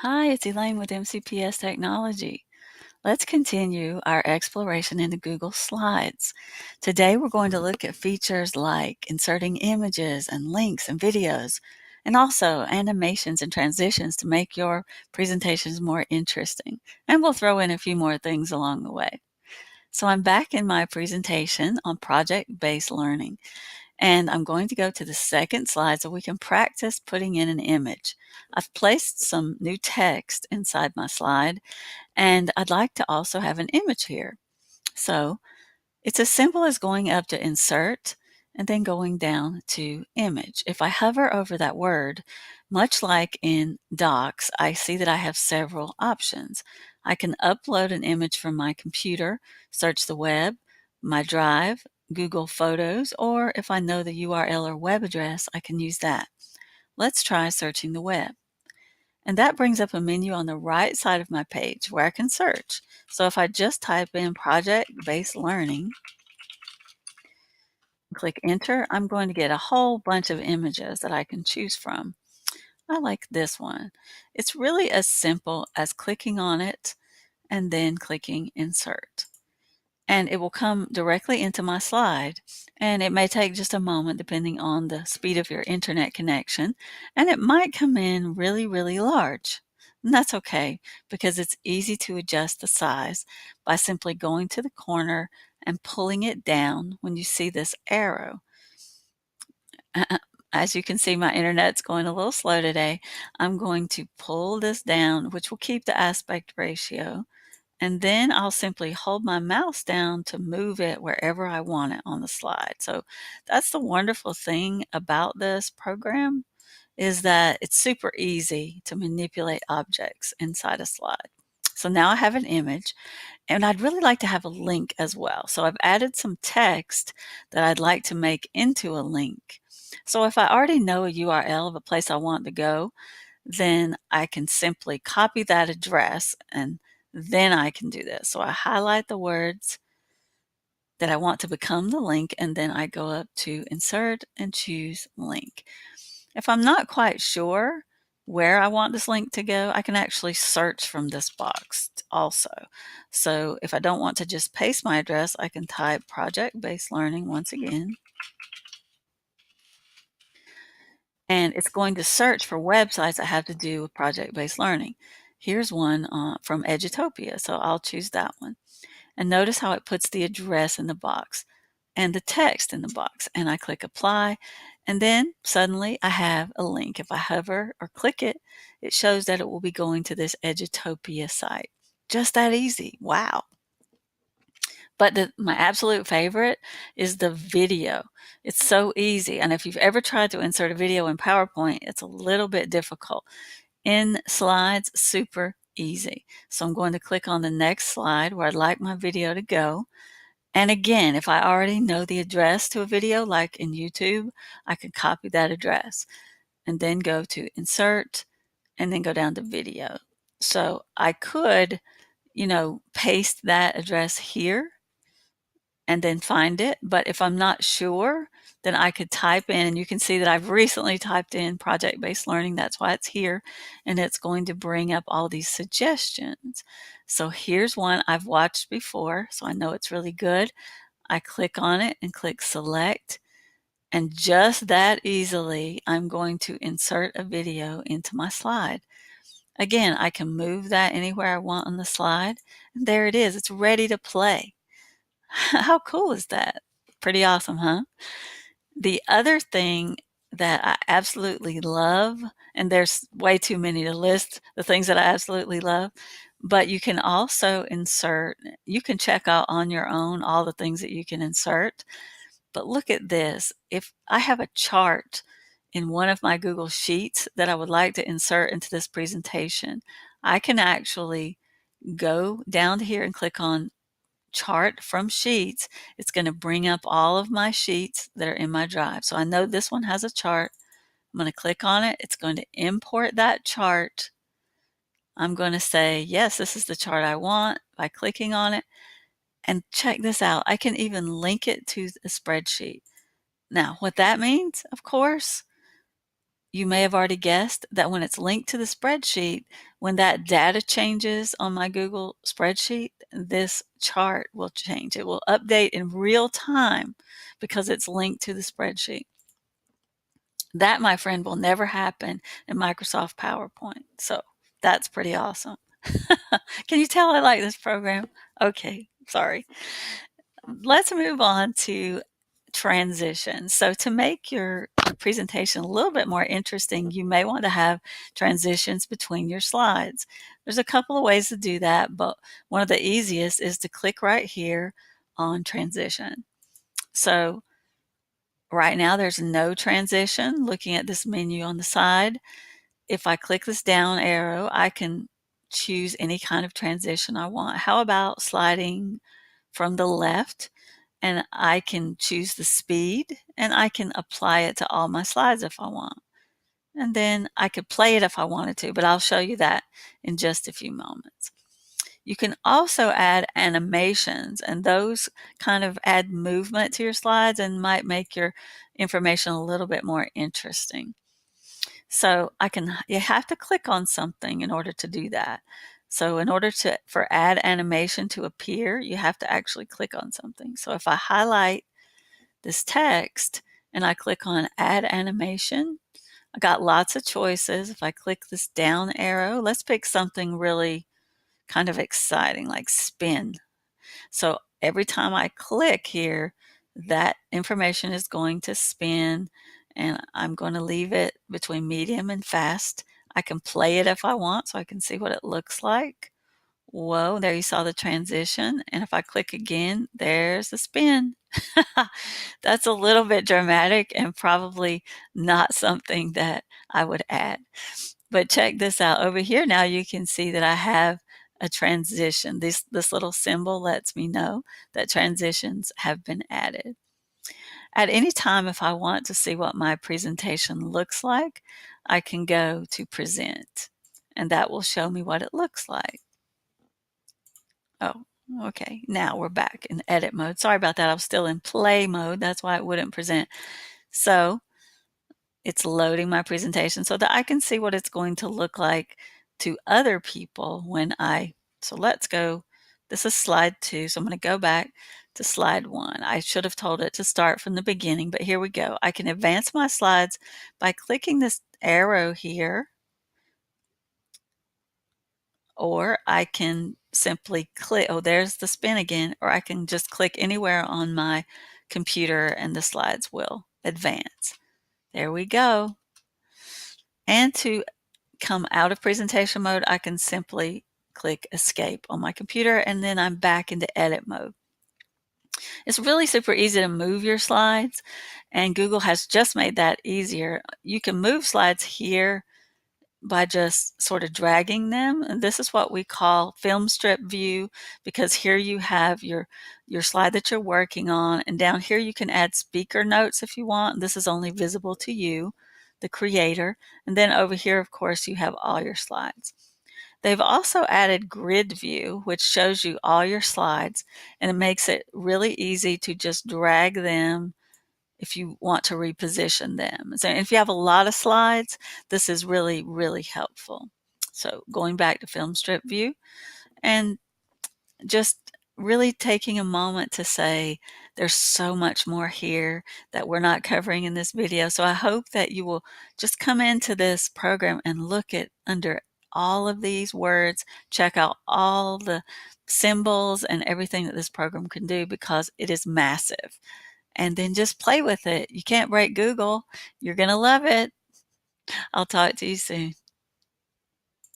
Hi, it's Elaine with MCPS Technology. Let's continue our exploration into Google Slides. Today we're going to look at features like inserting images and links and videos, and also animations and transitions to make your presentations more interesting. And we'll throw in a few more things along the way. So I'm back in my presentation on project-based learning. And I'm going to go to the second slide so we can practice putting in an image. I've placed some new text inside my slide, and I'd like to also have an image here. So it's as simple as going up to Insert and then going down to Image. If I hover over that word, much like in Docs, I see that I have several options. I can upload an image from my computer, search the web, my drive, Google Photos, or if I know the URL or web address, I can use that. Let's try searching the web. And that brings up a menu on the right side of my page where I can search. So if I just type in project-based learning, click enter, I'm going to get a whole bunch of images that I can choose from. I like this one. It's really as simple as clicking on it and then clicking insert. And it will come directly into my slide. And it may take just a moment depending on the speed of your internet connection. And it might come in really, really large. And that's okay because it's easy to adjust the size by simply going to the corner and pulling it down when you see this arrow. As you can see, my internet's going a little slow today. I'm going to pull this down, which will keep the aspect ratio. And then I'll simply hold my mouse down to move it wherever I want it on the slide. So that's the wonderful thing about this program is that it's super easy to manipulate objects inside a slide. So now I have an image and I'd really like to have a link as well. So I've added some text that I'd like to make into a link. So if I already know a URL of a place I want to go, then I can simply copy that address and then I can do this. So I highlight the words that I want to become the link and then I go up to insert and choose link. If I'm not quite sure where I want this link to go, I can actually search from this box also. So if I don't want to just paste my address, I can type project-based learning once again. And it's going to search for websites that have to do with project-based learning. Here's one from Edutopia, so I'll choose that one. And notice how it puts the address in the box and the text in the box. And I click apply, and then suddenly I have a link. If I hover or click it, it shows that it will be going to this Edutopia site. Just that easy. Wow. But my absolute favorite is the video. It's so easy. And if you've ever tried to insert a video in PowerPoint, it's a little bit difficult. In Slides, super easy. So I'm going to click on the next slide where I'd like my video to go. And again, if I already know the address to a video, like in YouTube, I can copy that address and then go to Insert and then go down to Video. So I could, paste that address here and then find it. But if I'm not sure, then I could type in, and you can see that I've recently typed in project-based learning. That's why it's here. And it's going to bring up all these suggestions. So here's one I've watched before, so I know it's really good. I click on it and click select. And just that easily, I'm going to insert a video into my slide. Again, I can move that anywhere I want on the slide. And there it is. It's ready to play. How cool is that? Pretty awesome, huh? The other thing that I absolutely love, and there's way too many to list the things that I absolutely love, but you can also insert, you can check out on your own all the things that you can insert. But look at this. If I have a chart in one of my Google Sheets that I would like to insert into this presentation, I can actually go down to here and click on chart from sheets. It's going to bring up all of my sheets that are in my drive. So I know this one has a chart. I'm going to click on it. It's going to import that chart. I'm going to say, yes, this is the chart I want by clicking on it. And check this out. I can even link it to a spreadsheet. Now, what that means, of course, you may have already guessed that when it's linked to the spreadsheet, when that data changes on my Google spreadsheet, this chart will change. It will update in real time because it's linked to the spreadsheet. That, my friend, will never happen in Microsoft PowerPoint. So that's pretty awesome. Can you tell I like this program? Okay, sorry. Let's move on to transitions. So to make your presentation a little bit more interesting, you may want to have transitions between your slides. There's a couple of ways to do that, but one of the easiest is to click right here on transition. So right now there's no transition. Looking at this menu on the side, if I click this down arrow, I can choose any kind of transition I want. How about sliding from the left? And I can choose the speed and I can apply it to all my slides if I want. And then I could play it if I wanted to, but I'll show you that in just a few moments. You can also add animations, and those kind of add movement to your slides and might make your information a little bit more interesting. So you have to click on something in order to do that. So in order for add animation to appear, you have to actually click on something. So if I highlight this text and I click on add animation, I got lots of choices. If I click this down arrow, let's pick something really kind of exciting like spin. So every time I click here, that information is going to spin, and I'm going to leave it between medium and fast. I can play it if I want so I can see what it looks like. Whoa, there you saw the transition. And if I click again, there's the spin. That's a little bit dramatic and probably not something that I would add. But check this out. Over here now you can see that I have a transition. This little symbol lets me know that transitions have been added. At any time, if I want to see what my presentation looks like, I can go to present, and that will show me what it looks like. Oh, okay. Now we're back in edit mode. Sorry about that. I was still in play mode. That's why it wouldn't present. So it's loading my presentation so that I can see what it's going to look like to other people so let's go. This is slide 2. So I'm going to go back to slide 1. I should have told it to start from the beginning, but here we go. I can advance my slides by clicking this arrow here, or I can simply click, oh, there's the spin again, or I can just click anywhere on my computer and the slides will advance. There we go. And to come out of presentation mode, I can simply click escape on my computer and then I'm back into edit mode. It's really super easy to move your slides, and Google has just made that easier. You can move slides here by just sort of dragging them, and this is what we call film strip view, because here you have your slide that you're working on, and down here you can add speaker notes if you want. This is only visible to you, the creator, and then over here of course you have all your slides. They've also added grid view, which shows you all your slides, and it makes it really easy to just drag them if you want to reposition them. So if you have a lot of slides, this is really, really helpful. So going back to film strip view and just really taking a moment to say there's so much more here that we're not covering in this video. So I hope that you will just come into this program and look at under all of these words, check out all the symbols and everything that this program can do, because it is massive. And then just play with it. You can't break Google. You're going to love it. I'll talk to you soon.